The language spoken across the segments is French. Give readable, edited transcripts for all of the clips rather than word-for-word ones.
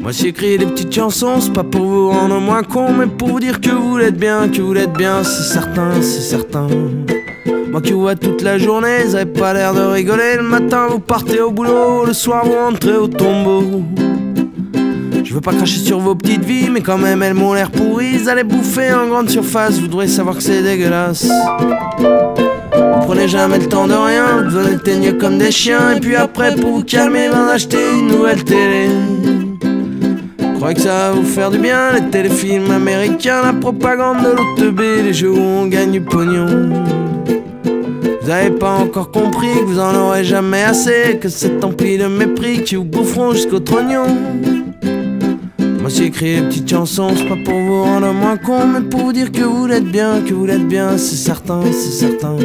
Moi j'ai écrit des petites chansons, c'est pas pour vous rendre moins con, mais pour vous dire que vous l'êtes bien, c'est certain, c'est certain. Moi qui vous vois toute la journée, vous avez pas l'air de rigoler. Le matin vous partez au boulot, le soir vous rentrez au tombeau. Je veux pas cracher sur vos petites vies, mais quand même elles m'ont l'air pourries. Vous allez bouffer en grande surface, vous devrez savoir que c'est dégueulasse. Vous prenez jamais le temps de rien, vous donnez le teigne comme des chiens. Et puis après pour vous calmer, ben acheter une nouvelle télé. Croyez que ça va vous faire du bien, les téléfilms américains, la propagande de l'autre B, les jeux où on gagne du pognon. Vous avez pas encore compris que vous en aurez jamais assez, que c'est empli de mépris qui vous boufferont jusqu'au trognon. Moi j'ai écrit des petites chansons, c'est pas pour vous rendre moins con, mais pour vous dire que vous l'êtes bien, c'est certain, c'est certain.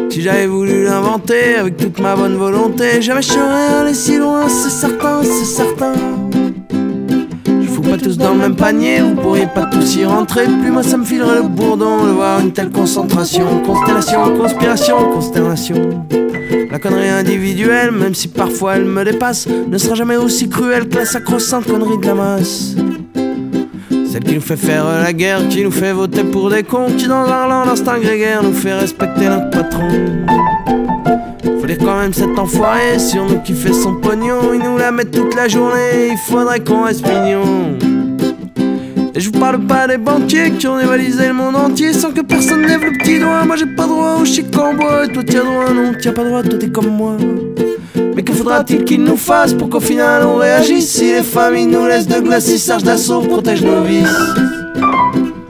Si j'avais voulu l'inventer avec toute ma bonne volonté, jamais je serais allé si loin, c'est certain, c'est certain. Pas tous dans le même panier, vous pourriez pas tous y rentrer. Puis moi ça me filerait le bourdon de voir une telle concentration. Constellation, conspiration, consternation. La connerie individuelle, même si parfois elle me dépasse, ne sera jamais aussi cruelle que la sacro-sainte connerie de la masse. Celle qui nous fait faire la guerre, qui nous fait voter pour des cons, qui dans un land d'instinct grégaire nous fait respecter notre patron. Faut dire quand même cet enfoiré sur nous qui fait son pognon, il nous la met toute la journée, il faudrait qu'on reste mignon. Et je vous parle pas des banquiers qui ont dévalisé le monde entier sans que personne lève le petit doigt. Moi j'ai pas droit au chic en bois, et toi t'as droit, non t'as pas droit, toi t'es comme moi. Mais que faudra-t-il qu'il nous fasse pour qu'au final on réagisse? Si les familles nous laissent de glace, si Serge d'assaut protège nos vices.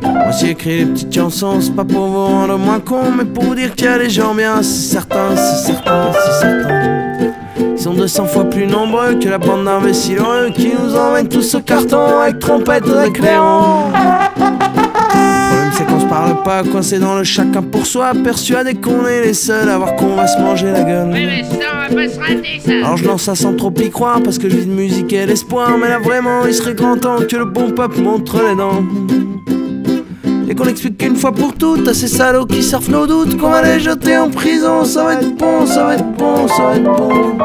Moi j'ai écrit des petites chansons, c'est pas pour vous rendre moins con, mais pour vous dire qu'il y a des gens bien, c'est certain, c'est certain, c'est certain. Ils sont 200 fois plus nombreux que la bande d'imbéciles heureux qui nous emmènent tous au carton avec trompette et clairon. Le problème c'est qu'on se parle pas, coincé dans le chacun pour soi, persuadé qu'on est les seuls à voir qu'on va se manger la gueule. Oui mais ça on va pas se rater ça. Alors je lance ça sans trop y croire parce que je vis de musique et l'espoir, mais là vraiment il serait grand temps que le bon peuple montre les dents. Et qu'on explique une fois pour toutes à ces salauds qui surfent nos doutes qu'on va les jeter en prison. Ça va être bon, ça va être bon, ça va être bon.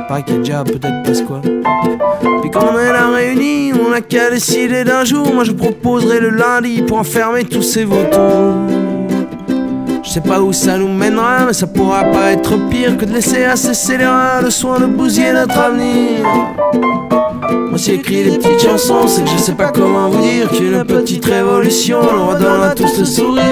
Pareil qu'il y a déjà peut-être Pasqua. Puis quand on est là réunis, on n'a qu'à décider d'un jour. Moi je proposerai le lundi pour enfermer tous ces vautours. Je sais pas où ça nous mènera, mais ça pourra pas être pire que de laisser à ces scélérats le soin de bousiller notre avenir. Moi j'ai écrit des petites chansons, c'est que je sais pas comment vous dire qu'une petite révolution leur redonne à tous le sourire.